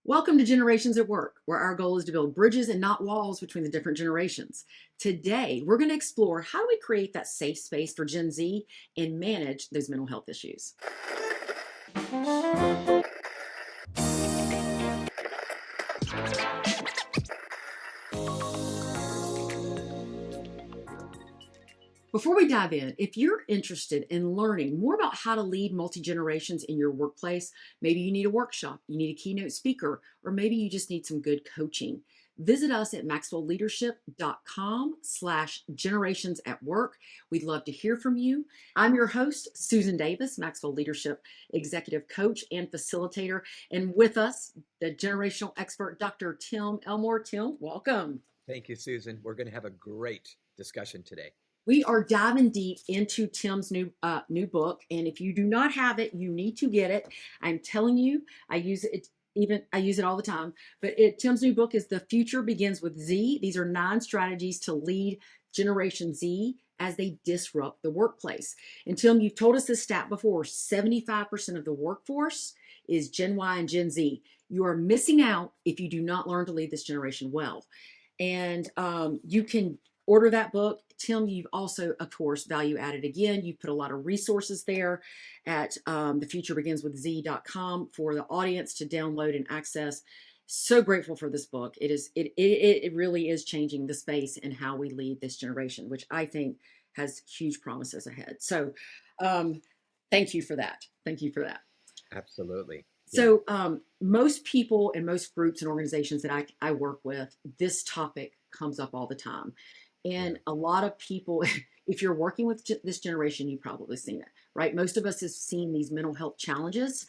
Welcome to Generations at Work, where our goal is to build bridges and not walls between the different generations. Today, we're going to explore how do we create that safe space for Gen Z and manage those mental health issues. Before we dive in, if you're interested in learning more about how to lead multi generations in your workplace, maybe you need a workshop, you need a keynote speaker, or maybe you just need some good coaching, visit us at maxwellleadership.com/generations at work. We'd love to hear from you. I'm your host, Susan Davis, Maxwell Leadership Executive Coach and Facilitator. And with us, the generational expert, Dr. Tim Elmore. Tim, welcome. Thank you, Susan. We're going to have a great discussion today. We are diving deep into Tim's new book, and if you do not have it, you need to get it. I'm telling you, I use it all the time. But Tim's new book is "The Future Begins with Z." These are 9 strategies to lead Generation Z as they disrupt the workplace. And Tim, you've told us this stat before: 75% of the workforce is Gen Y and Gen Z. You are missing out if you do not learn to lead this generation well. And you can order that book. Tim, you've also, of course, value added again. You've put a lot of resources there at thefuturebeginswithz.com for the audience to download and access. So grateful for this book. It really is changing the space and how we lead this generation, which I think has huge promises ahead. So thank you for that. Thank you for that. Absolutely. So most people and most groups and organizations that I work with, this topic comes up all the time. And a lot of people, if you're working with this generation, you've probably seen it, right? Most of us have seen these mental health challenges.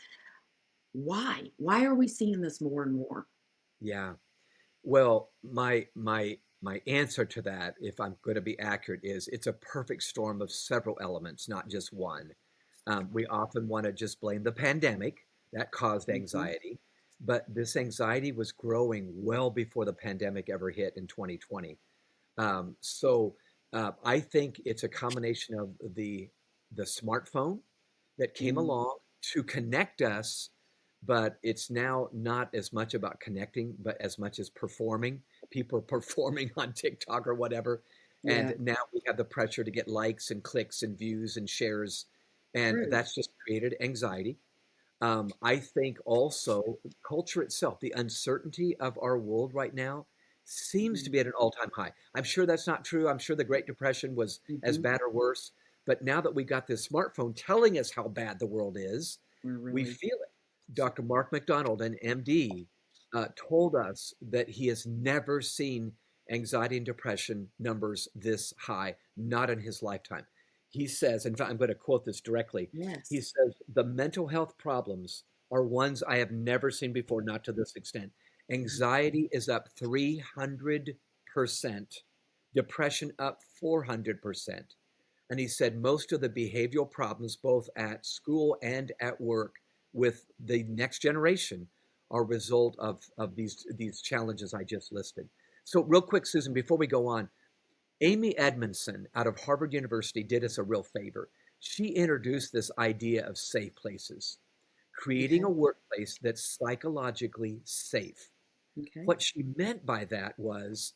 Why? Why are we seeing this more and more? Yeah. Well, my answer to that, if I'm going to be accurate, is it's a perfect storm of several elements, not just one. We often want to just blame the pandemic that caused anxiety, but this anxiety was growing well before the pandemic ever hit in 2020. I think it's a combination of the smartphone that came along to connect us, but it's now not as much about connecting, but as much as performing. People are performing on TikTok or whatever, Yeah. and now we have the pressure to get likes and clicks and views and shares, and True. that's just created anxiety. I think also culture itself, the uncertainty of our world right now seems to be at an all-time high. I'm sure that's not true. I'm sure the Great Depression was as Mm-hmm. bad or worse. But now that we got this smartphone telling us how bad the world is, we Really. feel it. Dr. Mark McDonald, an MD, told us that he has never seen anxiety and depression numbers this high, not in his lifetime. He says, in fact, I'm going to quote this directly. He Yes. says, the mental health problems are ones I have never seen before, not to this extent. Anxiety is up 300%, depression up 400%. And he said most of the behavioral problems, both at school and at work, with the next generation are a result of these challenges I just listed. So, real quick, Susan, before we go on, Amy Edmondson out of Harvard University did us a real favor. She introduced this idea of safe places, creating a Okay. workplace that's psychologically safe. Okay. What she meant by that was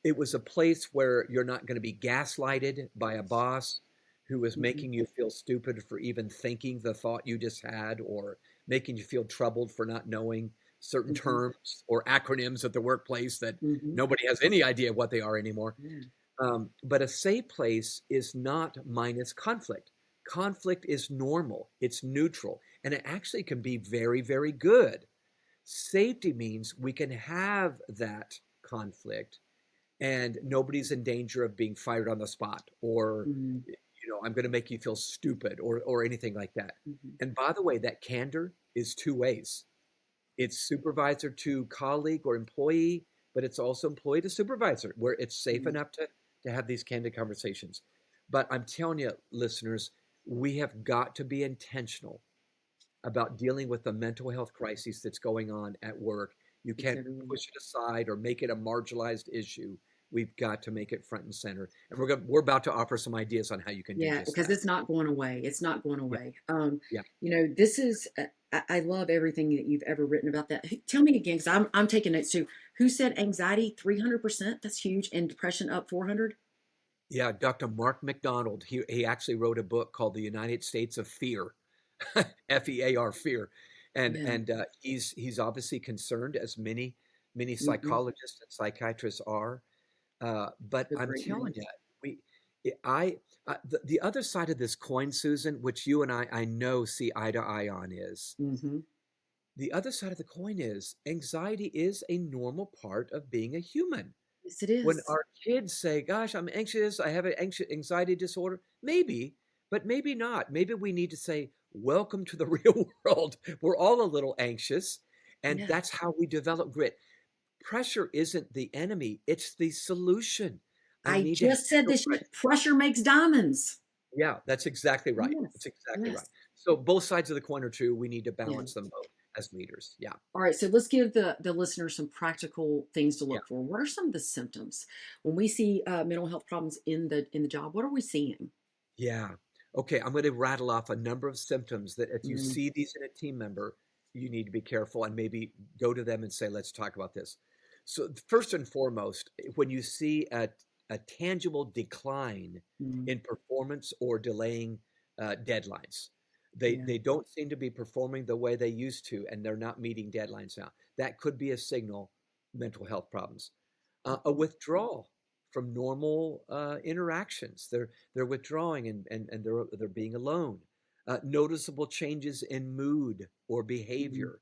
it was a place where you're not going to be gaslighted by a boss who is Mm-hmm. making you feel stupid for even thinking the thought you just had, or making you feel troubled for not knowing certain Mm-hmm. terms or acronyms at the workplace that Mm-hmm. nobody has any idea what they are anymore. Yeah. But a safe place is not minus conflict. Conflict is normal, it's neutral, and it actually can be very, very good. Safety means we can have that conflict and nobody's in danger of being fired on the spot, or Mm-hmm. I'm going to make you feel stupid, or anything like that. Mm-hmm. And by the way, that candor is two ways. It's supervisor to colleague or employee, but it's also employee to supervisor, where it's safe Mm-hmm. enough to have these candid conversations. But I'm telling you, listeners, we have got to be intentional about dealing with the mental health crisis that's going on at work. You It's can't everywhere. push it aside or make it a marginalized issue. We've got to make it front and center. And we're about to offer some ideas on how you can do Yeah, just because that. it's not going away. It's not going Yeah, away. yeah, This is I love everything that you've ever written about that. Tell me again, because I'm taking notes too. Who said anxiety 300%? That's huge, and depression up 400. Yeah, Dr. Mark McDonald, he actually wrote a book called The United States of Fear, Fear, fear. Yeah. He's obviously concerned, as many Hmm. psychologists and psychiatrists are. But I'm Agree. telling you, we, the other side of this coin, Susan, which you and I know see eye to eye on, is Hmm. the other side of the coin is anxiety is a normal part of being a human. Yes, it When is. our kids say, "Gosh, I'm anxious. I have an anxiety disorder," maybe, but maybe not. Maybe we need to say, "Welcome to the real world. We're all a little anxious, and Yeah. that's how we develop grit." Pressure isn't the enemy; it's the solution. I I need to just said handle this. pressure. Pressure makes diamonds. Yeah, that's exactly right. That's Yes. exactly right. Yes. So both sides of the coin are true. We need to Yeah. balance them both as leaders. Yeah, All right, so let's give the listeners some practical things to yeah. look for. What are some of the symptoms when we see mental health problems in the job? What are we seeing? Yeah. Okay, I'm going to rattle off a number of symptoms that if you Mm, see these in a team member, you need to be careful and maybe go to them and say, let's talk about this. So, first and foremost, when you see a tangible decline mm, in performance or delaying deadlines, yeah. they don't seem to be performing the way they used to, and they're not meeting deadlines now. That could be a signal mental health problems. A Mhm, withdrawal from normal interactions. They're withdrawing and they're being alone. Noticeable changes in mood or mhm. behavior.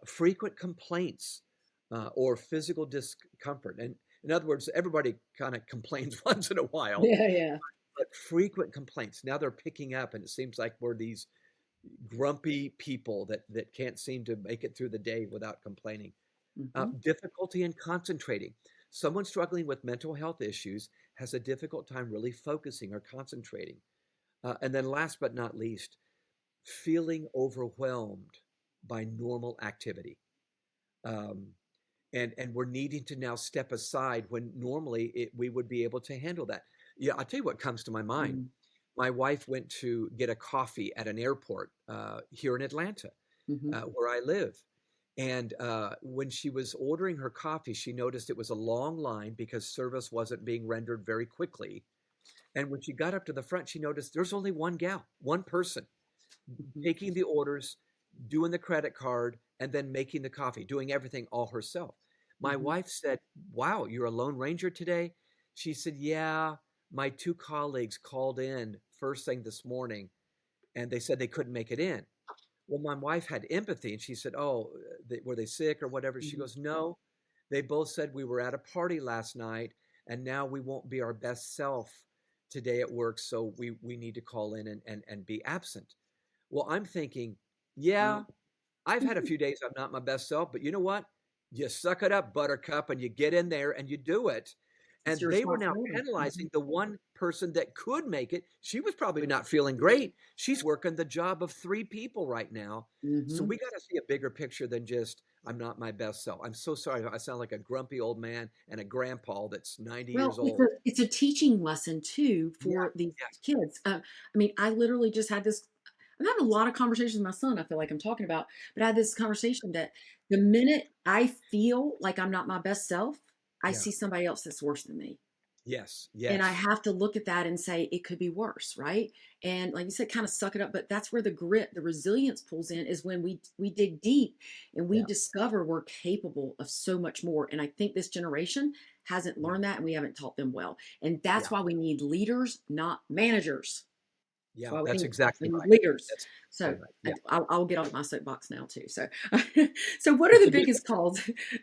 Frequent complaints or physical discomfort. And in other words, everybody kind of complains once in a while, Yeah, yeah. but frequent complaints. Now they're picking up, and it seems like we're these grumpy people that can't seem to make it through the day without complaining. Hmm. Difficulty in concentrating. Someone struggling with mental health issues has a difficult time really focusing or concentrating. And then, last but not least, feeling overwhelmed by normal activity. Um, and we're needing to now step aside when normally we would be able to handle that. Yeah, I'll tell you what comes to my mind. Mm, My wife went to get a coffee at an airport here in Atlanta, hmm. where I live. And when she was ordering her coffee, she noticed it was a long line because service wasn't being rendered very quickly. And when she got up to the front, she noticed there's only one person Hmm. taking the orders, doing the credit card, and then making the coffee, doing everything all herself. My Hmm. wife said, "Wow, you're a lone ranger today?" She said, "Yeah, my two colleagues called in first thing this morning and they said they couldn't make it in." Well, my wife had empathy and she said, "Oh, were they sick or whatever?" She Hmm. goes, "No, they both said we were at a party last night and now we won't be our best self today at work. So we need to call in and be absent." Well, I'm thinking, Yeah. yeah, I've had a few days I'm not my best self, but you know what? You suck it up, buttercup, and you get in there and you do it. It's And your they were now responsibility. Hmm. penalizing the one person that could make it. She was probably not feeling great. She's working the job of three people right now. So Hmm. we got to see a bigger picture than just, I'm not my best self. I'm so sorry. I sound like a grumpy old man and a grandpa that's 90 years Well, it's old. a teaching lesson too Yeah, for these yeah, kids. I mean, I literally just had this. I'm having a lot of conversations with my son. I feel like I'm talking about, but I had this conversation that the minute I feel like I'm not my best self, I yeah. see somebody else that's worse than me. Yes, And I yes. have to look at that and say it could be worse, right? And like you said, kind of suck it up. But that's where the grit, the resilience pulls in, is when we dig deep and we Yeah, discover we're capable of so much more. And I think this generation hasn't yeah, learned that, and we haven't taught them well. And that's yeah, why we need leaders, not managers. That's yeah. why That's we exactly need right. leaders. That's So exactly right. Yeah. I'll get off my soapbox now too. So, so what are the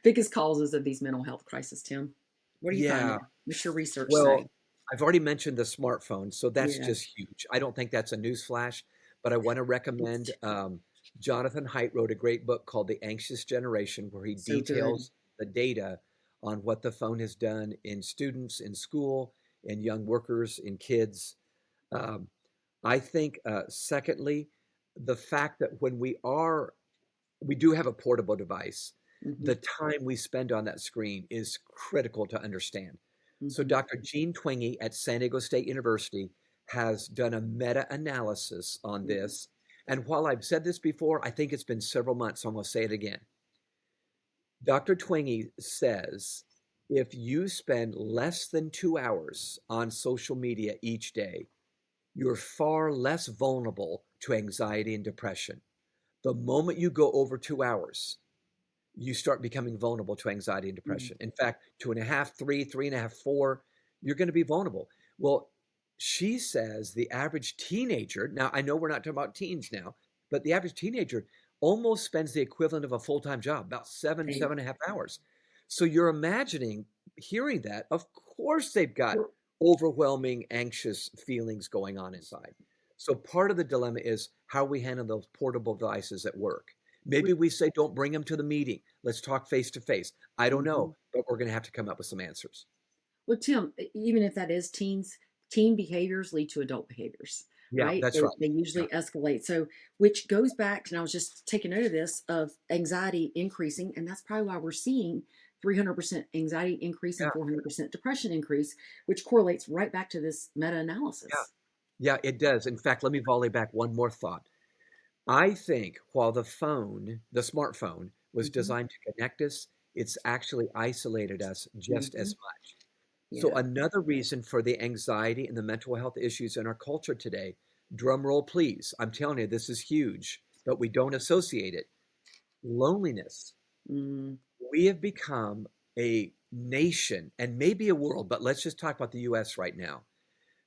biggest causes of these mental health crises, Tim? What are you Yeah. finding? What's your research Well, say? I've already mentioned the smartphone, so that's Yeah. just huge. I don't think that's a newsflash, but I want to recommend It's Jonathan Haidt wrote a great book called The Anxious Generation, where he so good. details the data on what the phone has done in students, in school, in young workers, in kids. Um, I think, secondly, the fact that when we do have a portable device, Mhm, the time we spend on that screen is critical to understand. So mhm, Dr. Gene Twenge at San Diego State University has done a meta-analysis on mhm, this, And while I've said this before, I think it's been several months, so I'm going to say it again. Dr. Twenge says if you spend less than 2 hours on social media each day, you're far less vulnerable to anxiety and depression. The moment you go over 2 hours, you start becoming vulnerable to anxiety and Mm. depression. In fact, 2.5, 3, 3.5, 4, you're going to be vulnerable. Well, she says the average teenager, now I know we're not talking about teens now, but the average teenager almost spends the equivalent of a full-time job, about seven, Hey, 7.5 hours. So you're imagining, hearing that, of course they've got well, overwhelming, anxious feelings going on inside. So part of the dilemma is how we handle those portable devices at work. Maybe we say, don't bring them to the meeting. Let's talk face to face. I don't know, mhm. but we're going to have to come up with some answers. Well, Tim, even if that is teens, teen behaviors lead to adult behaviors, Yeah, right? that's They, right. they Yeah, usually escalate. So, which goes back, and I was just taking note of this, of anxiety increasing. And that's probably why we're seeing 300% anxiety increase yeah, and 400% depression increase, which correlates right back to this meta yeah. analysis. Yeah, it does. In fact, let me volley back one more thought. I think while the smartphone, was Hmm. designed to connect us, it's actually isolated us just Hmm. as much. So Yeah. another reason for the anxiety and the mental health issues in our culture today, drum roll please. I'm telling you, this is huge, but we don't associate it. Loneliness. Mm, We have become a nation and maybe a world, but let's just talk about the US right now,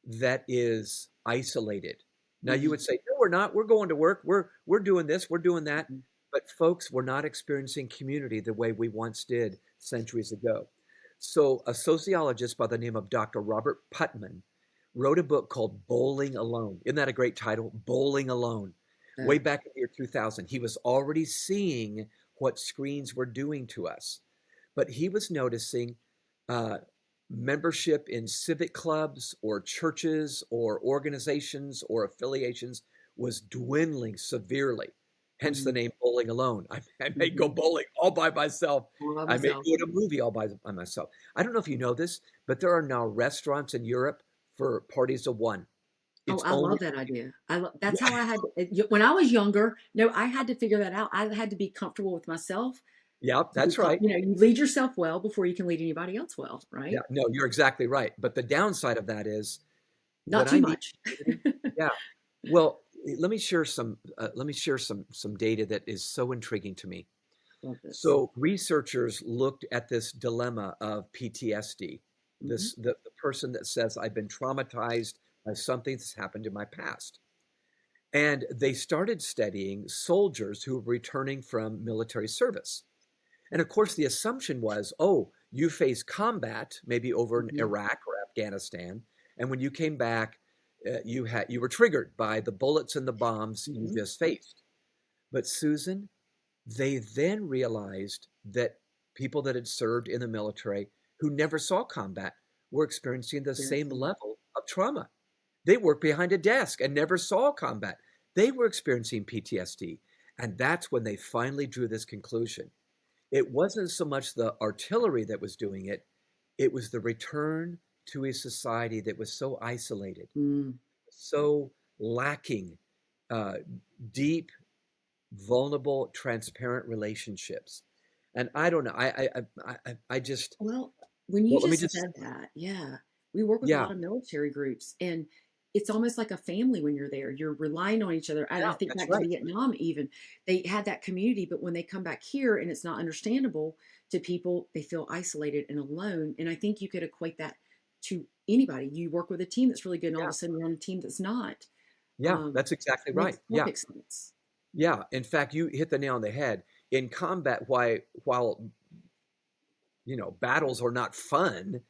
that is isolated. Now you mm, would say, no, we're not. We're going to work. We're doing this. We're doing that. mhm. But folks, we're not experiencing community the way we once did centuries ago. So a sociologist by the name of Dr. Robert Putnam wrote a book called Bowling Alone. Isn't that a great title? Bowling Alone. Uh, Way back in the year 2000, he was already seeing what screens were doing to us. But he was noticing uh, membership in civic clubs or churches or organizations or affiliations was dwindling severely. Hence the mm, name Bowling Alone. I may go mhm. bowling all by myself. All by I may myself. go to a movie all by myself. I don't know if you know this, but there are now restaurants in Europe for parties of one. Oh, It's I only, love that idea. That's how yeah, I had when I was younger. No, I had to figure that out. I had to be comfortable with myself yeah, to be, that's right. you lead yourself well before you can lead anybody else well, Yeah, right? no, you're exactly right. But the downside of that is Not when too I meet much. community, yeah. Well, let me share some data that is so intriguing to me. Love this. So researchers looked at this dilemma of PTSD, Hmm. the person that says I've been traumatized by something that's happened in my past. And they started studying soldiers who were returning from military service. And of course, the assumption was, oh, you faced combat, maybe over in Hmm. Iraq or Afghanistan, and when you came back, you were triggered by the bullets and the bombs you Hmm. just faced. But Susan, they then realized that people that had served in the military who never saw combat were experiencing the same Experiencing. level of trauma. They worked behind a desk and never saw combat. They were experiencing PTSD. And that's when they finally drew this conclusion. It wasn't so much the artillery that was doing it, it was the return to a society that was so isolated, Mm. so lacking uh, deep, vulnerable, transparent relationships. And I don't know. I just, Well, when you well, let me just just, said that, yeah, we work with a yeah, lot of military groups, and it's almost like a family when you're there. You're relying on each other. And yeah, I think that's back to right. Vietnam, even they had that community, but when they come back here and it's not understandable to people, they feel isolated and alone. And I think you could equate that to anybody. You work with a team that's really good, and all of Yeah, a sudden you're on a team that's not. yeah, that's exactly Makes right. Yeah, perfect sense. yeah. In fact, you hit the nail on the head. In combat, while battles are not fun,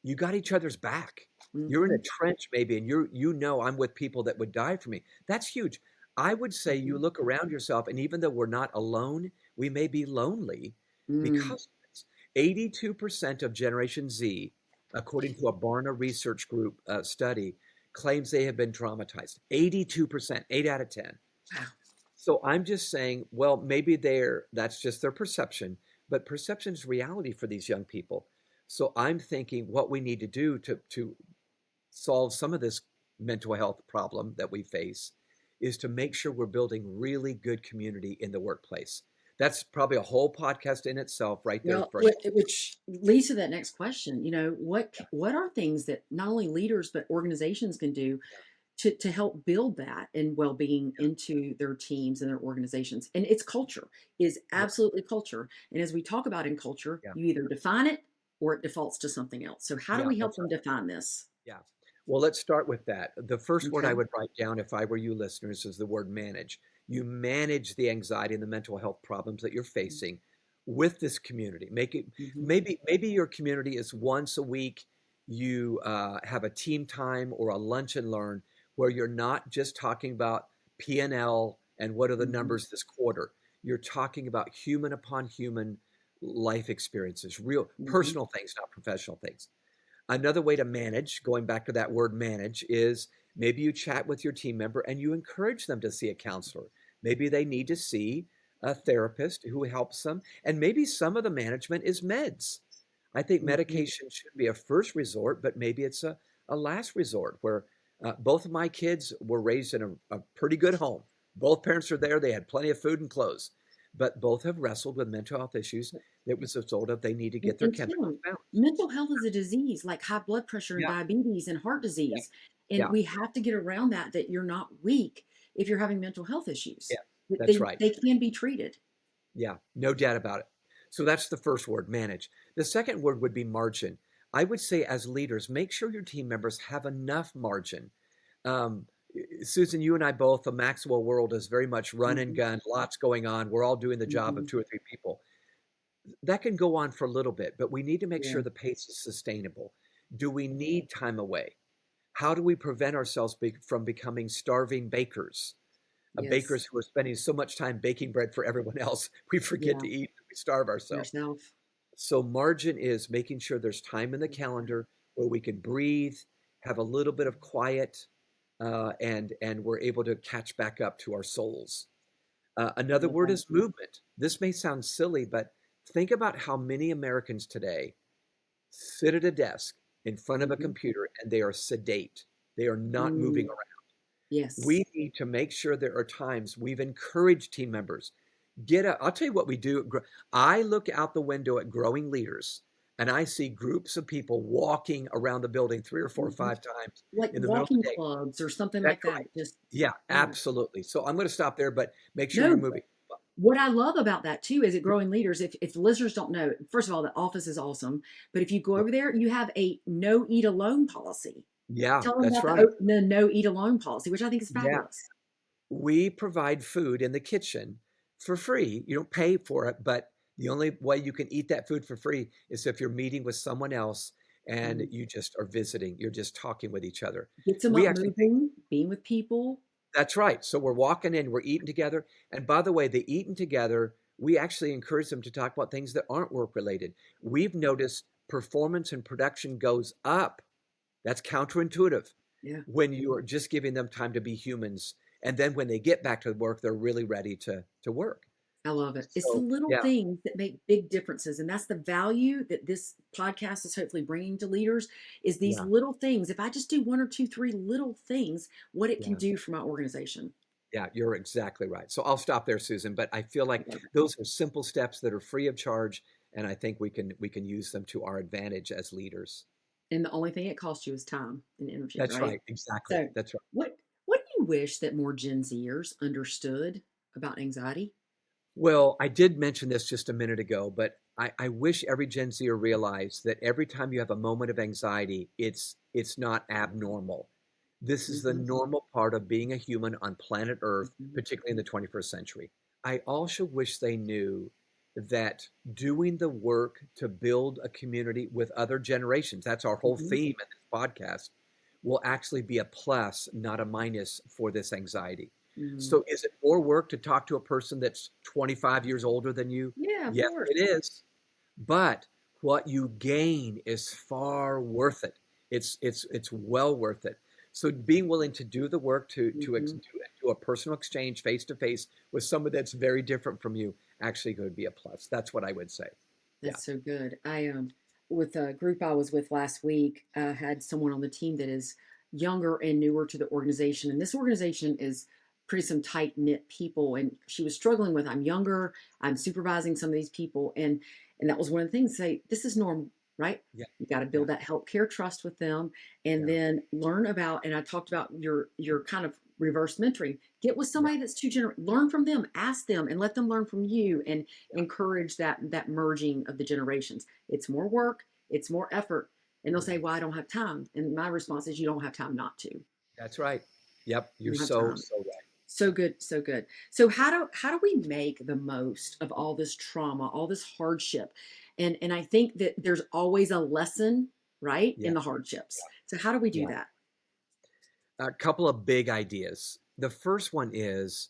you got each other's back. You're in a Hmm. trench maybe, and I'm with people that would die for me. That's huge. I would say you Hmm. look around yourself, and even though we're not alone, we may be lonely Mm. because of this. 82% of Generation Z, according to a Barna Research Group study, claims they have been traumatized. 82%, 8 out of 10. Wow. So I'm just saying, well, maybe that's just their perception, but perception is reality for these young people. So I'm thinking what we need to do to solve some of this mental health problem that we face is to make sure we're building really good community in the workplace. That's probably a whole podcast in itself right there Well, for you. which leads to that next question. What are things that not only leaders but organizations can do to help build that and well-being into their teams and their organizations? And it's culture, is Yeah, absolutely culture. And as we talk about in culture, yeah, you either define it or it defaults to something else. So how do yeah, we help that's them right. define this? Yeah. Well, let's start with that. The first word I Okay. would write down if I were you listeners is the word manage. You manage the anxiety and the mental health problems that you're facing with this community. Make it Mm-hmm. maybe your community is once a week. You have a team time or a lunch and learn where you're not just talking about P&L and what are the Mm-hmm. numbers this quarter. You're talking about human upon human life experiences, real Mm-hmm. personal things, not professional things. Another way to manage, going back to that word manage, is maybe you chat with your team member and you encourage them to see a counselor. Maybe they need to see a therapist who helps them. And maybe some of the management is meds. I think Mm-hmm. medication should be a first resort, but maybe it's a last resort where both of my kids were raised in a pretty good home. Both parents are there. They had plenty of food and clothes, but both have wrestled with mental health issues that was a result of they need to get their And chemicals Tim, balanced. mental health is a disease like high blood pressure and Yeah, diabetes and heart yeah, disease. And yeah. we have to get around that you're not weak if you're having mental health Yeah, issues. that's They, right. they can be treated. Yeah, no doubt about it. So that's the first word, manage. The second word would be margin. I would say, as leaders, make sure your team members have enough margin. Um, Susan, you and I both, the Maxwell world is very much run and Hmm. gun, lots going on. We're all doing the job of Hmm. two or three people. That can go on for a little bit, but we need to make Yeah. sure the pace is sustainable. Do we need time away? How do we prevent ourselves from becoming starving bakers? Yes. Bakers who are spending so much time baking bread for everyone else, we forget Yeah. to eat, we starve ourselves. Yourself. So margin is making sure there's time in the calendar where we can breathe, have a little bit of quiet, and we're able to catch back up to our souls. I Another love word that. is movement. This may sound silly, but think about how many Americans today sit at a desk in front of a Hmm. computer and they are sedate. They are not moving Mm, around. yes. We need to make sure there are times we've encouraged team members. Get up. I'll tell you what we do. I look out the window at growing leaders and I see groups of people walking around the building three or four or Hmm. five times Like in the middle of walking the day. clubs or something That's like that. right. Just, Yeah, yeah. absolutely. So I'm going to stop there, but make sure you're No, moving. what I love about that too is at Growing Leaders, if the listeners don't know, first of all, the office is awesome. But if you go Yeah, over there, you have a no eat alone policy. yeah, Tell them that's about right. the no eat alone policy, which I think is Yeah. fabulous. We provide food in the kitchen for free. You don't pay for it, but the only way you can eat that food for free is if you're meeting with someone else and Mm. you just are visiting. You're just talking with each other. Gets them We up actually think moving, being with people. that's right. So we're walking in, we're eating together. And by the way, the eating together, we actually encourage them to talk about things that aren't work related. We've noticed performance and production goes up. That's counterintuitive Yeah. when you are just giving them time to be humans. And then when they get back to work, they're really ready to work. I love it. It's the So, little yeah, things that make big differences. And that's the value that this podcast is hopefully bringing to leaders is these yeah, little things. If I just do one or two, three little things, what it can yeah, do for my organization. yeah, you're exactly right. So I'll stop there, Susan, but I feel I like love it. those are simple steps that are free of charge. And I think we can use them to our advantage as leaders. And the only thing it costs you is time and energy, That's right? right. Exactly. So That's right. what do you wish that more Gen Zers understood about anxiety? Well, I did mention this just a minute ago, but I wish every Gen Zer realized that every time you have a moment of anxiety, it's not abnormal. This is the Hmm. normal part of being a human on planet Earth, Hmm. particularly in the 21st century. I also wish they knew that doing the work to build a community with other generations, that's our whole Hmm. theme in this podcast, will actually be a plus, not a minus for this anxiety. Hmm. So is it more work to talk to a person that's 25 years older than you? Yeah, of Yes, course. it is. But what you gain is far worth it. It's well worth it. So being willing to do the work Hmm. do a personal exchange face to face with someone that's very different from you actually could be a plus. That's what I would say. Yeah. That's so good. I with a group I was with last week, had someone on the team that is younger and newer to the organization, and this organization is pretty some tight knit people, and she was struggling with, I'm younger, I'm supervising some of these people, and that was one of the things. Say, this is normal, right? Yeah. You got to Yeah. build that healthcare trust with them, and Yeah. then learn about. And I talked about your kind of reverse mentoring. Get with Yeah. somebody that's learn from them, ask them, and let them learn from you, and Yeah. encourage that merging of the generations. It's more work, it's more effort, and they'll Yeah. say, "Well, I don't have time." And my response is, "You don't have time not to. That's right. Yep. You You're don't have so, time." so right. So good, so good. So how do we make the most of all this trauma, all this hardship? And I think that there's always a lesson, right, Yeah. in the hardships. So how do we do Yeah. that? A couple of big ideas. The first one is,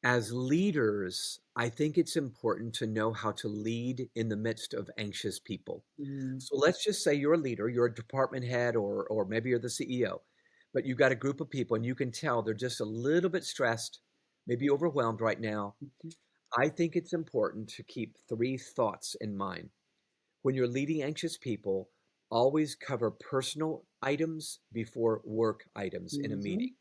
as leaders, I think it's important to know how to lead in the midst of anxious people. Mm, So let's just say you're a leader, you're a department head, or maybe you're the CEO, but you've got a group of people and you can tell they're just a little bit stressed, maybe overwhelmed right now. mhm. I think it's important to keep three thoughts in mind. When you're leading anxious people, always cover personal items before work items in a meeting. Mhm.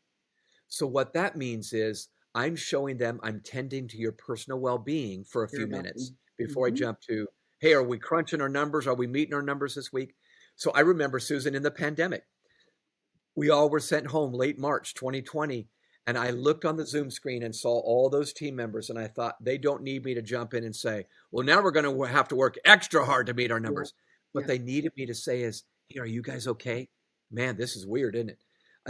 So what that means is I'm showing them I'm tending to your personal well-being for a Care few about minutes them. before I Mhm. jump to, hey, are we crunching our numbers? Are we meeting our numbers this week? So I remember, Susan, in the pandemic, we all were sent home late March 2020. And I looked on the Zoom screen and saw all those team members. And I thought, they don't need me to jump in and say, well, now we're going to have to work extra hard to meet our Yeah. numbers. What Yeah. they needed me to say is, hey, are you guys okay? Man, this is weird, isn't it?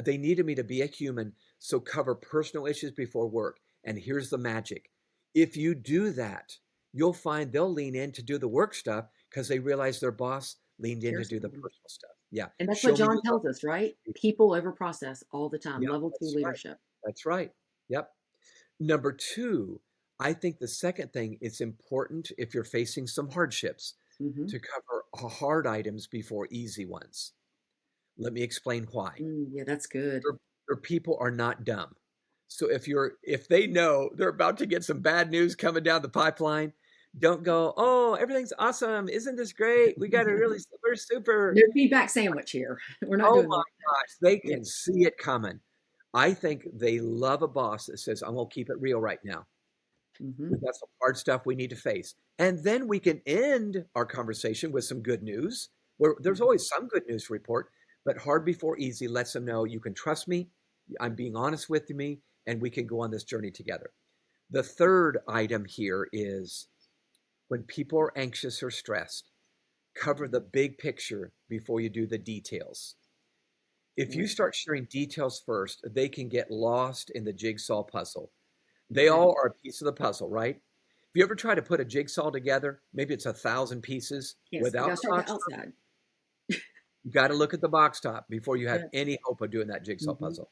They needed me to be a human. So cover personal issues before work. And here's the magic. If you do that, you'll find they'll lean in to do the work stuff because they realize their boss leaned in to Cares do the about them. personal stuff. Yeah. And that's what Show me John you love tells us, right? people. People over process all the time. Yep, Level two that's right. leadership. That's right. Yep. Number two, I think the second thing, it's important if you're facing some hardships Hmm. to cover hard items before easy ones. Let me explain why. Yeah, that's good. Your people are not dumb. So if they know they're about to get some bad news coming down the pipeline, don't go, oh, everything's awesome. Isn't this great? We got a really, we're super. No feedback sandwich here. We're not Oh doing my that. gosh, they Yeah. can see it coming. I think they love a boss that says, I'm going to keep it real right now. Hmm. We've got some hard stuff we need to face. And then we can end our conversation with some good news, where there's always some good news to report, but hard before easy lets them know you can trust me, I'm being honest with me, and we can go on this journey together. The third item here is when people are anxious or stressed, cover the big picture before you do the details. If Yeah. you start sharing details first, they can get lost in the jigsaw puzzle. They Okay. all are a piece of the puzzle, right? If you ever try to put a jigsaw together, maybe it's 1,000 pieces Yes. We got without to the start the box top, outside. you got to look at the box top before you have Yeah. any hope of doing that jigsaw Hmm. puzzle.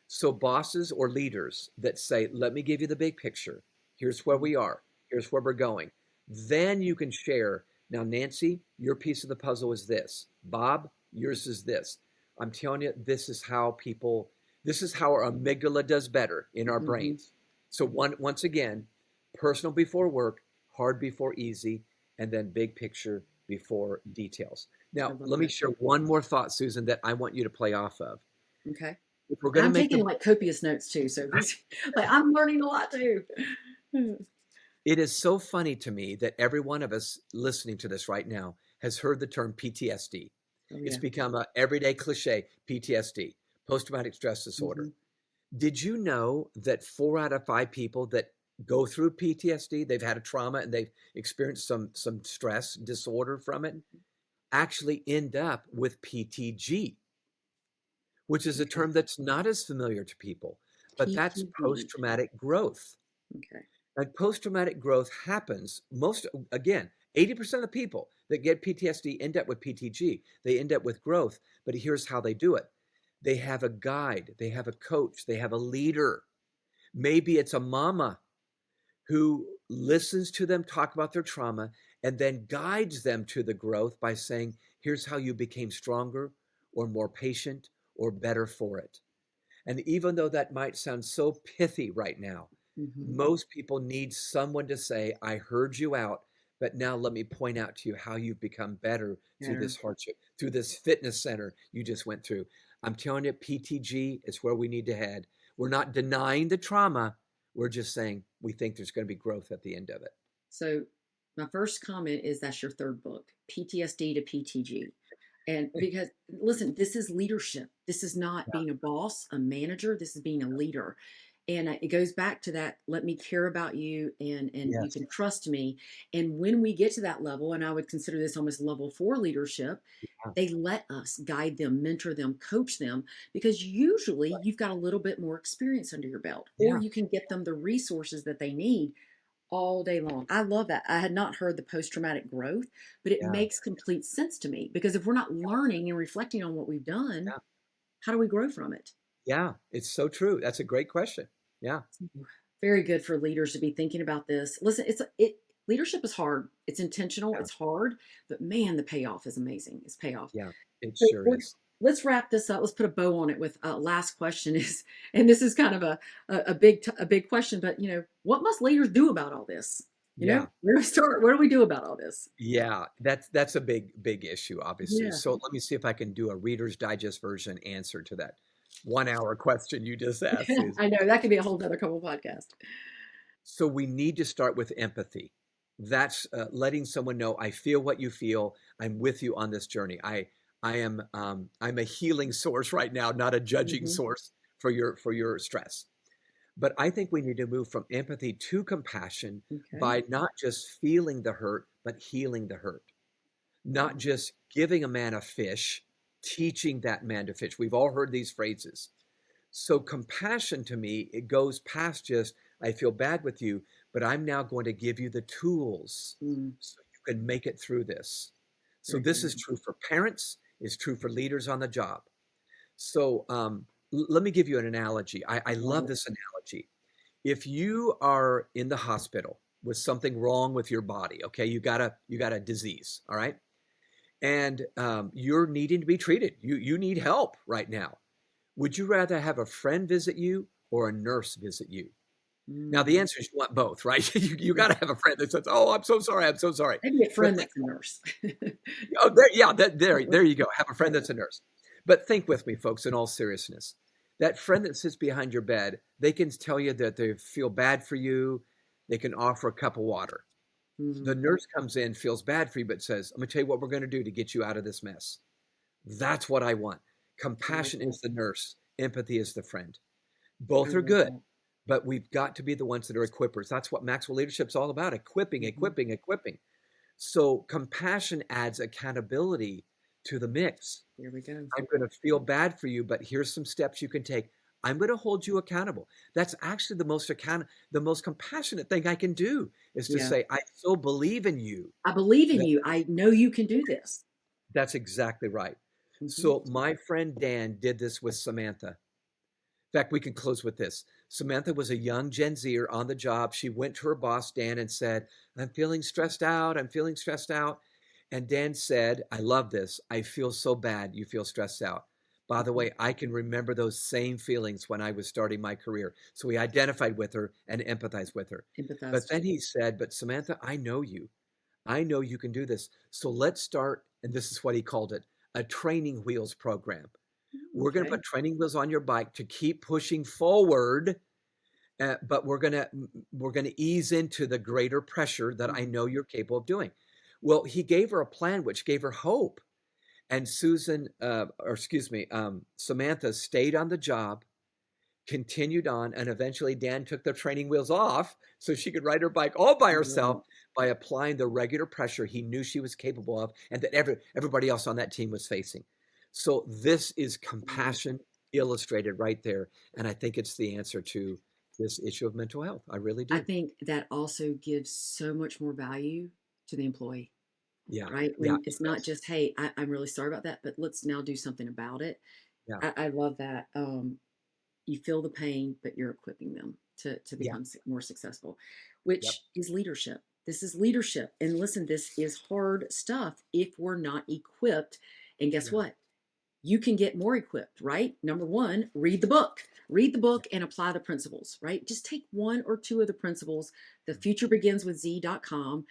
So, bosses or leaders that say, let me give you the big picture. Here's where we are. Here's where we're going. Then you can share. Now, Nancy, your piece of the puzzle is this. Bob, yours is this. I'm telling you, this is how our amygdala does better in our Hmm. brains. So, once again, personal before work, hard before easy, and then big picture before details. I Now, love let me that. share one more thought, Susan, that I want you to play off of. Okay. If we're And going to I'm make taking the like copious notes too. So these, like, I'm learning a lot too. Oh, It is so funny to me that every one of us listening to this right now has heard the term PTSD. It's yeah. become a everyday cliche, PTSD, post-traumatic stress disorder. Hmm. Did you know that 4 out of 5 people that go through PTSD, they've had a trauma and they've experienced some stress disorder from it, actually end up with PTG, which is a Okay. term that's not as familiar to people, but that's PTG. post-traumatic growth. Okay. And post-traumatic growth happens again, 80% of the people that get PTSD end up with PTG. They end up with growth, but here's how they do it. They have a guide, they have a coach, they have a leader. Maybe it's a mama who listens to them talk about their trauma and then guides them to the growth by saying, here's how you became stronger or more patient or better for it. And even though that might sound so pithy right now, Hmm. most people need someone to say, I heard you out, but now let me point out to you how you've become better through Yeah. this hardship, through this fitness center you just went through. I'm telling you, PTG is where we need to head. We're not denying the trauma. We're just saying we think there's going to be growth at the end of it. So my first comment is that's your third book, PTSD to PTG. And because listen, this is leadership. This is not being a boss, a manager. This is being a leader. And it goes back to that, let me care about you and you Yes. can trust me. And when we get to that level, and I would consider this almost level 4 leadership, Yeah. they let us guide them, mentor them, coach them, because usually you've got a little bit more experience under your belt, or Yeah. you can get them the resources that they need all day long. I love that. I had not heard the post traumatic growth, but it Yeah. makes complete sense to me because if we're not learning and reflecting on what we've done, Yeah. how do we grow from it? Yeah. It's so true. That's a great question. Yeah. Very good for leaders to be thinking about this. Listen, it leadership is hard. It's intentional. Yeah. It's hard, but man, the payoff is amazing. It's payoff. Yeah. It So sure is. let's wrap this up. Let's put a bow on it with last question is, and this is kind of a big question, but what must leaders do about all this? Yeah. Where do we start? What do we do about all this? Yeah. That's a big issue, obviously. Yeah, So let me see if I can do a Reader's Digest version answer to that 1 hour question you just asked, Susan. I know that could be a whole other couple podcasts. So we need to start with empathy. That's letting someone know I feel what you feel. I'm with you on this journey. I am I'm a healing source right now, not a judging Hmm. source for your stress. But I think we need to move from empathy to compassion Okay. by not just feeling the hurt, but healing the hurt. Not Mhm. just giving a man a fish, teaching that man to fish. We've all heard these phrases. So compassion to me, it goes past just, I feel bad with you, but I'm now going to give you the tools Mm, so you can make it through this. So very this is good. true for parents, is true for leaders on the job. So let me give you an analogy. I Love love it. this analogy. If you are in the hospital with something wrong with your body, okay, you got a disease, all right, and you're needing to be treated. You need help right now. Would you rather have a friend visit you or a nurse visit you? Now, the Mm, answer is you want both, right? You yeah. got to have a friend that says, "Oh, I'm so sorry, I'm so sorry." Maybe a But friend think, that's a nurse. oh, yeah, there you go. Have a friend that's a nurse. But think with me, folks, in all seriousness. That friend that sits behind your bed, they can tell you that they feel bad for you. They can offer a cup of water. The Mhm. nurse comes in, feels bad for you, but says, "I'm going to tell you what we're going to do to get you out of this mess." That's what I want. I like Compassion that. is the nurse, empathy is the friend. I Both are love good, that. but we've got to be the ones that are equippers. That's what Maxwell leadership's all about, equipping, Mhm. equipping, equipping. So compassion adds accountability to the mix. There we go. I'm going to feel bad for you, but here's some steps you can take. I'm going to hold you accountable. That's actually the most compassionate thing I can do is to Yeah. say, I so believe in you. I believe in That, you. I know you can do this. that's exactly right. Hmm. So my friend Dan did this with Samantha. In fact, we can close with this. Samantha was a young Gen Zer on the job. She went to her boss, Dan, and said, I'm feeling stressed out. I'm feeling stressed out. And Dan said, I love this. I feel so bad you feel stressed out. By the Hmm. way, I can remember those same feelings when I was starting my career. So he identified with her and empathized with her. But Empathized. then he said, But Samantha, I know you. I know you can do this. So let's start. And this is what he called it, a training wheels program. We're going to Okay. put training wheels on your bike to keep pushing forward, but we're going to ease into the greater pressure that I Mhm. know you're capable of doing. Well, he gave her a plan which gave her hope, and Samantha stayed on the job, continued on, and eventually Dan took the training wheels off so she could ride her bike all by I love herself it. by applying the regular pressure he knew she was capable of and that everybody else on that team was facing. So this is I love it. compassion illustrated right there. And I think it's the answer to this issue of mental health. I really I do. think that also gives so much more value to the employee, Yeah. right? Yeah, When it it's not does. just, hey, I'm really sorry about that, but let's now do something about it. Yeah. I love that. You feel the pain, but you're equipping them to Yeah. become more successful, Yep. which is leadership. This is leadership. And listen, this is hard stuff if we're not equipped. And guess Yeah. what? You can get more equipped, right? Number one, read the book. Read the Yeah. book and apply the principles, right? Just take one or two of the principles. The future begins with Z.com.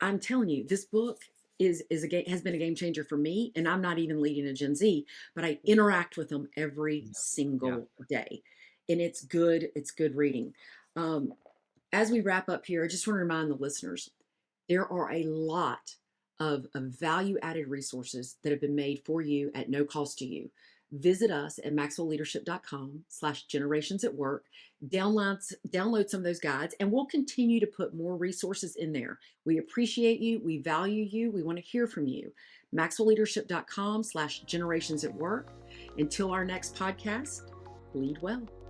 I'm telling you, this book is a game has been a game changer for me. And I'm not even leading a Gen Z, but I interact with them every Yeah. Yeah. single day. and it's good. It's good reading. Um, as we wrap up here, I just want to remind the listeners there are a lot of value added resources that have been made for you at no cost to you. Visit us at maxwellleadership.com/generations at work. Download some of those guides, and we'll continue to put more resources in there. We appreciate you. We value you. We want to hear from you. maxwellleadership.com/generations at work. Until our next podcast, lead well.